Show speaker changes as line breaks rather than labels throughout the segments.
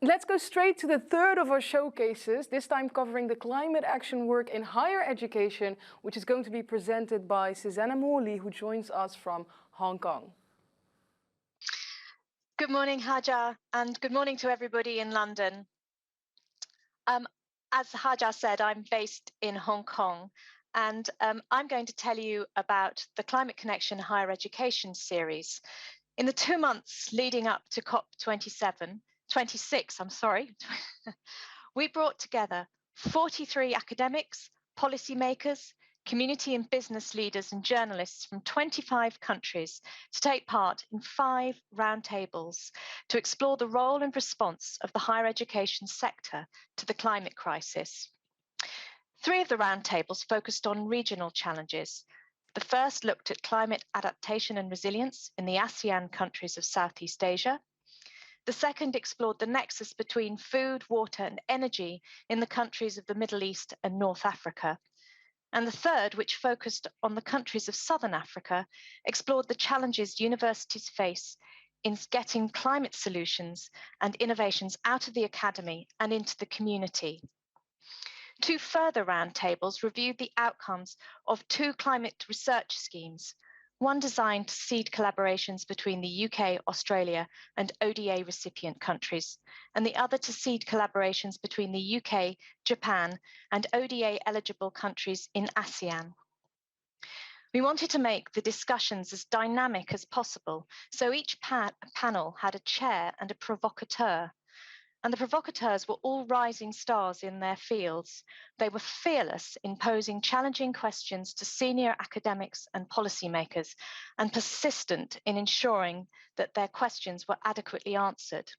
Let's go straight to the third of our showcases, this time covering the climate action work in higher education, which is going to be presented by Susannah Morley, who joins us from Hong Kong.
Good morning, Haja, and good morning to everybody in London. As Haja said, I'm based in Hong Kong, and I'm going to tell you about the Climate Connection Higher Education series. In the 2 months leading up to COP26, we brought together 43 academics, policymakers, community and business leaders and journalists from 25 countries to take part in 5 roundtables to explore the role and response of the higher education sector to the climate crisis. 3 of the roundtables focused on regional challenges. The first looked at climate adaptation and resilience in the ASEAN countries of Southeast Asia. The second explored the nexus between food, water, and energy in the countries of the Middle East and North Africa. And the third, which focused on the countries of Southern Africa, explored the challenges universities face in getting climate solutions and innovations out of the academy and into the community. 2 further roundtables reviewed the outcomes of 2 climate research schemes, one designed to seed collaborations between the UK, Australia, and ODA recipient countries, and the other to seed collaborations between the UK, Japan, and ODA-eligible countries in ASEAN. We wanted to make the discussions as dynamic as possible, so each panel had a chair and a provocateur. And the provocateurs were all rising stars in their fields. They were fearless in posing challenging questions to senior academics and policymakers, and persistent in ensuring that their questions were adequately answered.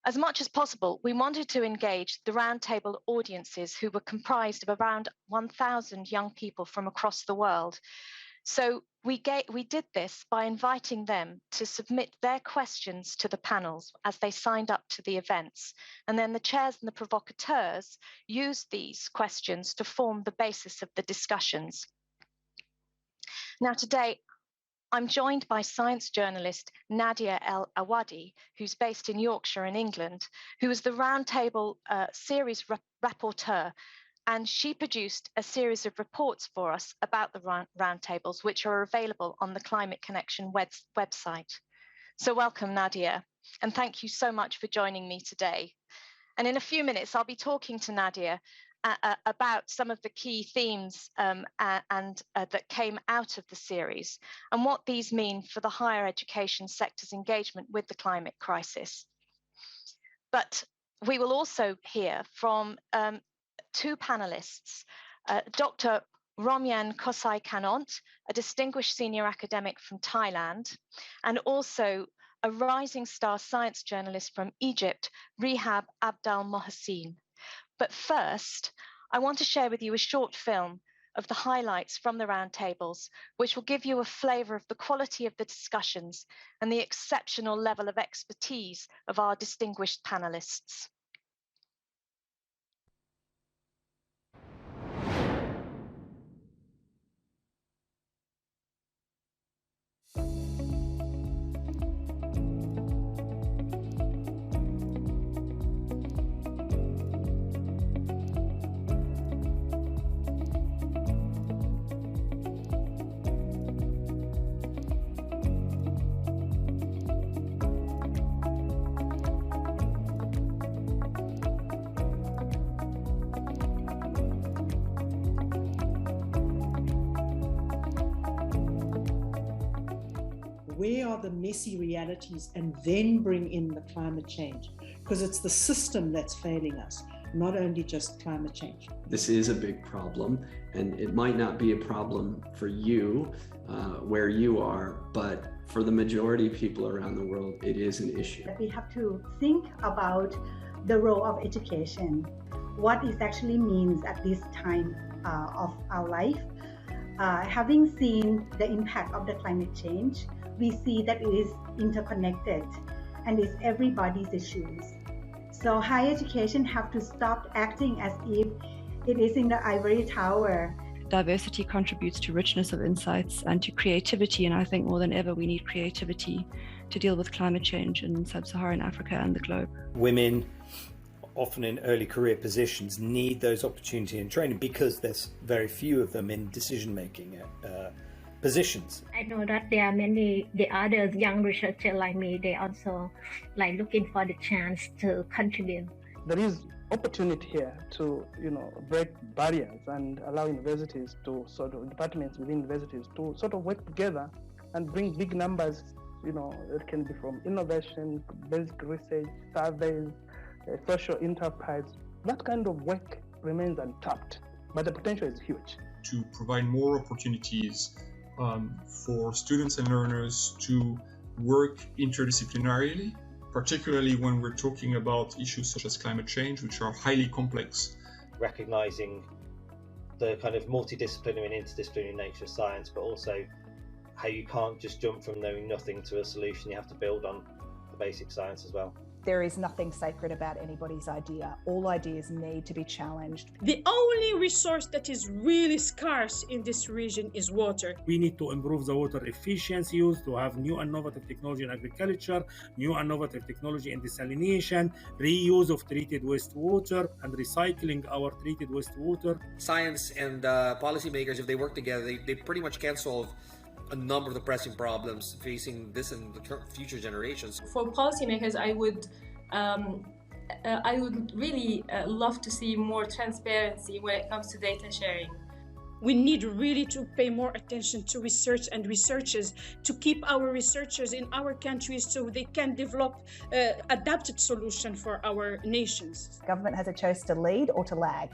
As much as possible, we wanted to engage the roundtable audiences, who were comprised of around 1,000 young people from across the world. So we did this by inviting them to submit their questions to the panels as they signed up to the events. And then the chairs and the provocateurs used these questions to form the basis of the discussions. Now today, I'm joined by science journalist Nadia El-Alwady, who's based in Yorkshire in England, who is the roundtable series rapporteur. And she produced a series of reports for us about the roundtables, which are available on the Climate Connection website. So welcome, Nadia, and thank you so much for joining me today. And in a few minutes, I'll be talking to Nadia about some of the key themes that came out of the series and what these mean for the higher education sector's engagement with the climate crisis. But we will also hear from 2 panelists, Dr. Romyan Kosai Kanont, a distinguished senior academic from Thailand, and also a rising star science journalist from Egypt, Rehab Abdal Mohsin. But first, I want to share with you a short film of the highlights from the roundtables, which will give you a flavour of the quality of the discussions and the exceptional level of expertise of our distinguished panelists.
Where are the messy realities, and then bring in the climate change, because it's the system that's failing us, not only just climate change.
This is a big problem, and it might not be a problem for you where you are, but for the majority of people around the world, it is an issue.
We have to think about the role of education, what it actually means at this time of our life. Having seen the impact of the climate change, we see that it is interconnected and it's everybody's issues. So higher education have to stop acting as if it is in the ivory tower,
diversity contributes to richness of insights and to creativity. And I think more than ever, we need creativity to deal with climate change in sub-Saharan Africa and the globe.
Women, often in early career positions, need those opportunity and training because there's very few of them in decision-making positions.
I know that there are many, the other young researchers like me, they also looking for the chance to contribute.
There is opportunity here to, break barriers and allow universities to departments within universities to work together and bring big numbers. It can be from innovation, basic research, surveys, social enterprise. That kind of work remains untapped, but the potential is huge.
To provide more opportunities for students and learners to work interdisciplinarily, particularly when we're talking about issues such as climate change, which are highly complex.
Recognizing the kind of multidisciplinary and interdisciplinary nature of science, but also how you can't just jump from knowing nothing to a solution. You have to build on the basic science as well.
There is nothing sacred about anybody's idea. All ideas need to be challenged.
The only resource that is really scarce in this region is water.
We need to improve the water efficiency use, to have new innovative technology in agriculture, new innovative technology in desalination, reuse of treated wastewater, and recycling our treated wastewater.
Science and policymakers, if they work together, they pretty much can solve a number of the pressing problems facing this and the future generations.
For policymakers, I would really love to see more transparency when it comes to data sharing.
We need really to pay more attention to research and researchers, to keep our researchers in our countries so they can develop adapted solutions for our nations.
Government has a choice to lead or to lag.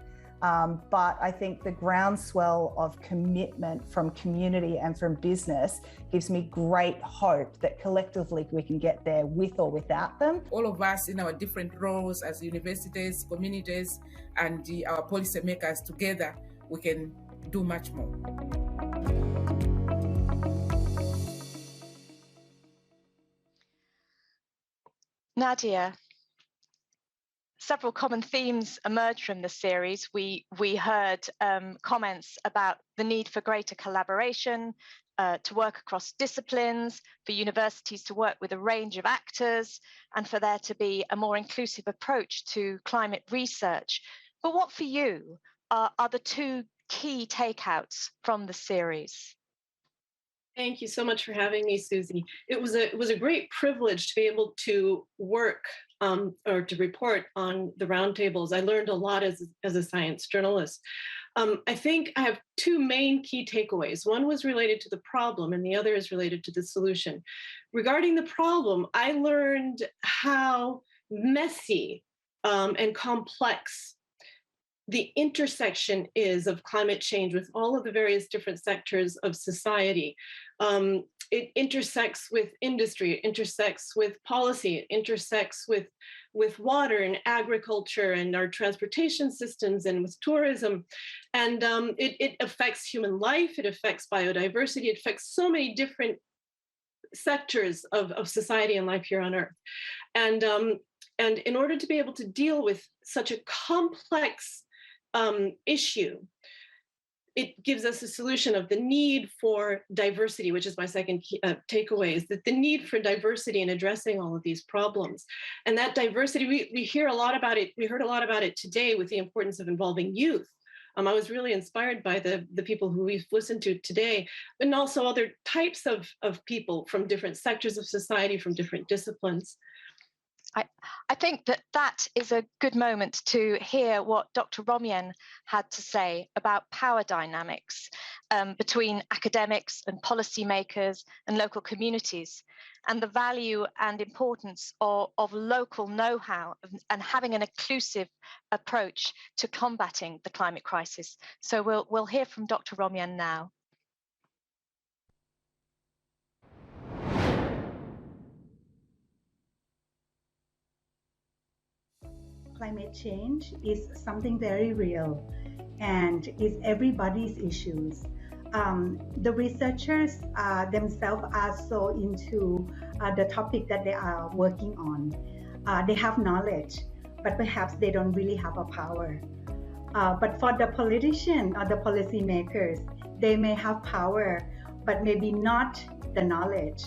But I think the groundswell of commitment from community and from business gives me great hope that collectively we can get there with or without them.
All of us in our different roles as universities, communities, and our policymakers together, we can do much more.
Nadia, several common themes emerged from the series. We heard comments about the need for greater collaboration, to work across disciplines, for universities to work with a range of actors, and for there to be a more inclusive approach to climate research. But what for you are the two key takeouts from the series?
Thank you so much for having me, Susie. It was a great privilege to be able to work or to report on the roundtables. I learned a lot as a science journalist. I think I have two main key takeaways. One was related to the problem and the other is related to the solution. Regarding the problem, I learned how messy and complex the intersection is of climate change with all of the various different sectors of society. It intersects with industry, it intersects with policy, it intersects with water and agriculture and our transportation systems and with tourism. And it affects human life, it affects biodiversity, it affects so many different sectors of society and life here on Earth. And in order to be able to deal with such a complex issue, it gives us a solution of the need for diversity, which is my second takeaway, is that the need for diversity in addressing all of these problems. And that diversity, we hear a lot about it. We heard a lot about it today with the importance of involving youth. I was really inspired by the people who we've listened to today, and also other types of people from different sectors of society, from different disciplines.
I think that is a good moment to hear what Dr. Romyan had to say about power dynamics between academics and policymakers and local communities, and the value and importance of local know-how and having an inclusive approach to combating the climate crisis. So we'll hear from Dr. Romyan now.
Climate change is something very real and is everybody's issues. The researchers themselves are so into the topic that they are working on. They have knowledge, but perhaps they don't really have a power. But for the politician or the policymakers, they may have power, but maybe not the knowledge.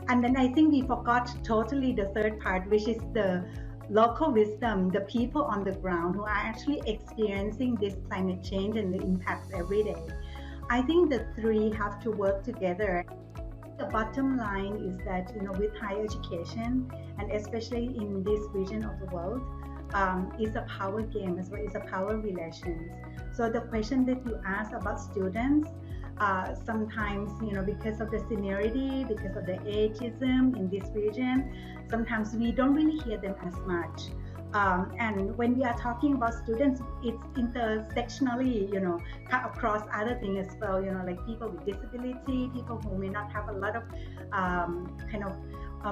And then I think we forgot totally the third part, which is the local wisdom, the people on the ground who are actually experiencing this climate change and the impacts every day. I think the three have to work together. The bottom line is that, with higher education, and especially in this region of the world, it's a power game as well, it's a power relations. So the question that you ask about students, sometimes, because of the seniority, because of the ageism in this region, sometimes we don't really hear them as much. And when we are talking about students, it's intersectionally, cut across other things as well, like people with disability, people who may not have a lot of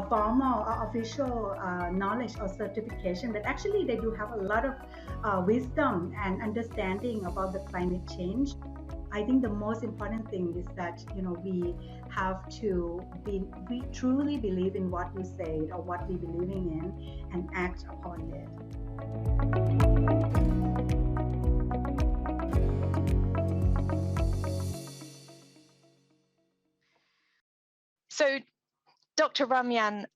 formal or official knowledge or certification, but actually they do have a lot of wisdom and understanding about the climate change. I think the most important thing is that, we have to we truly believe in what we say or what we're believing in and act upon it.
So Dr. Ramyan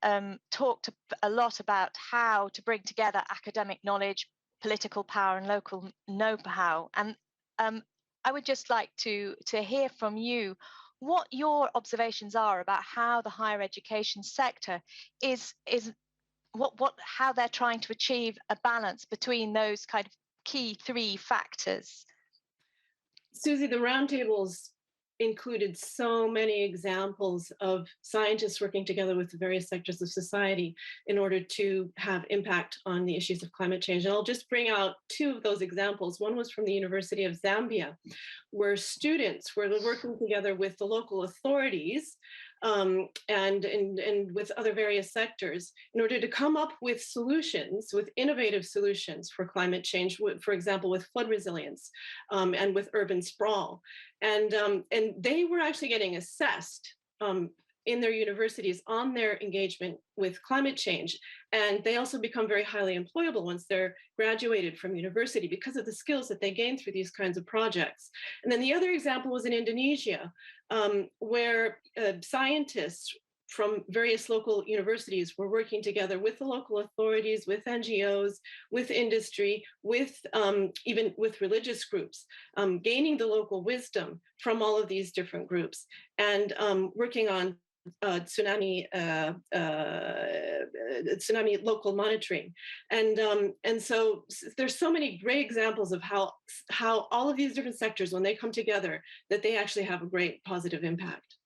talked a lot about how to bring together academic knowledge, political power, and local know-how. And I would just like to hear from you what your observations are about how the higher education sector how they're trying to achieve a balance between those kind of key three factors.
Susie, the roundtables included so many examples of scientists working together with the various sectors of society in order to have impact on the issues of climate change. And I'll just bring out two of those examples. One was from the University of Zambia, where students were working together with the local authorities and with other various sectors in order to come up with solutions, with innovative solutions for climate change, for example, with flood resilience and with urban sprawl. And they were actually getting assessed in their universities on their engagement with climate change. And they also become very highly employable once they're graduated from university because of the skills that they gain through these kinds of projects. And then the other example was in Indonesia, where scientists from various local universities were working together with the local authorities, with NGOs, with industry, with even with religious groups, gaining the local wisdom from all of these different groups and working on tsunami local monitoring. And so there's so many great examples of how all of these different sectors, when they come together, that they actually have a great positive impact.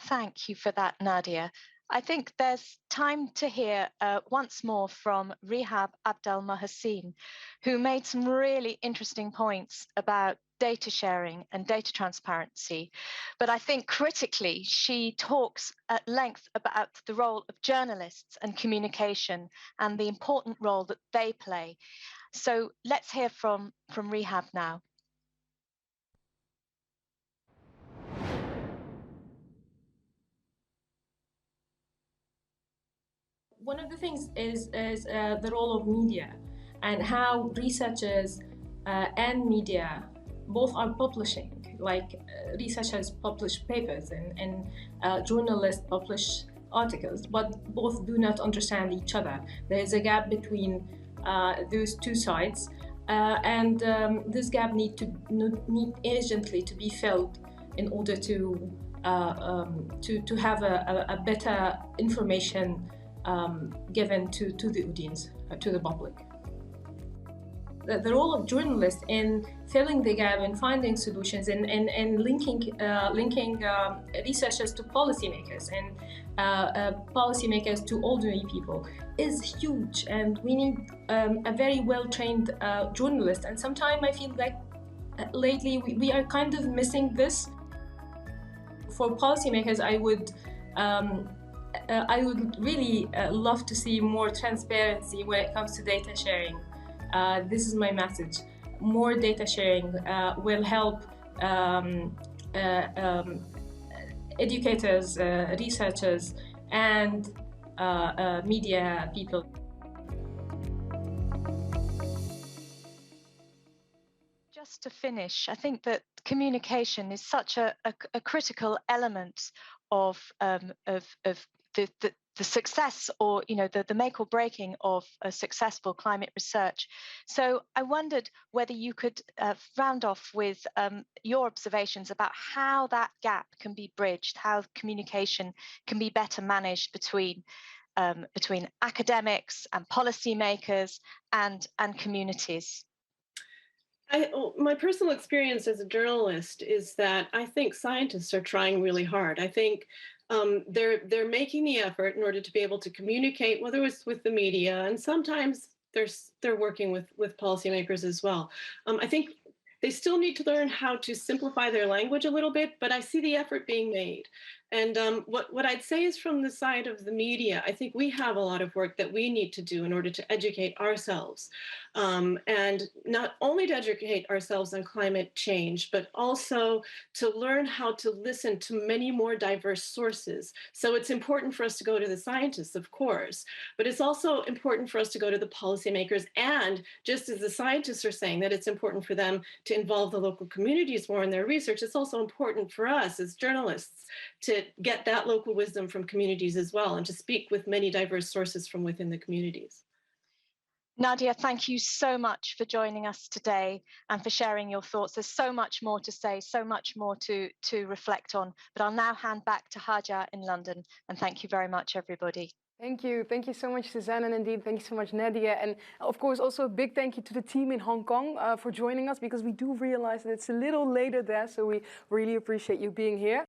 Thank you for that, Nadia. I think there's time to hear once more from Rehab Abdel-Mohsin, who made some really interesting points about data sharing and data transparency. But I think critically, she talks at length about the role of journalists and communication and the important role that they play. So let's hear from Rehab now.
One of the things is the role of media and how researchers and media both are publishing, like researchers publish papers and journalists publish articles, but both do not understand each other. There is a gap between those two sides, and this gap need urgently to be filled in order to have a better information given to the audience, to the public. The role of journalists in filling the gap and finding solutions and linking researchers to policymakers and policymakers to ordinary people is huge, and we need a very well-trained journalist. And sometimes I feel like lately we are kind of missing this. For policymakers, I would really love to see more transparency when it comes to data sharing. This is my message. More data sharing will help educators, researchers, and media people.
just to finish, I think that communication is such a critical element of the success, or the make or breaking of a successful climate research. So I wondered whether you could round off with your observations about how that gap can be bridged, how communication can be better managed between academics and policymakers and communities.
My personal experience as a journalist is that I think scientists are trying really hard. I think they're making the effort in order to be able to communicate, whether it's with the media, and sometimes they're working with policymakers as well. I think they still need to learn how to simplify their language a little bit, but I see the effort being made. And what I'd say is, from the side of the media, I think we have a lot of work that we need to do in order to educate ourselves. And not only to educate ourselves on climate change, but also to learn how to listen to many more diverse sources. So it's important for us to go to the scientists, of course, but it's also important for us to go to the policymakers. And just as the scientists are saying that it's important for them to involve the local communities more in their research, it's also important for us as journalists to get that local wisdom from communities as well, and to speak with many diverse sources from within the communities.
Nadia, thank you so much for joining us today and for sharing your thoughts. There's so much more to say, so much more to reflect on, but I'll now hand back to Haja in London, and thank you very much, everybody.
Thank you so much, Susannah, and indeed thank you so much, Nadia, and of course also a big thank you to the team in Hong Kong for joining us, because we do realize that it's a little later there, so we really appreciate you being here.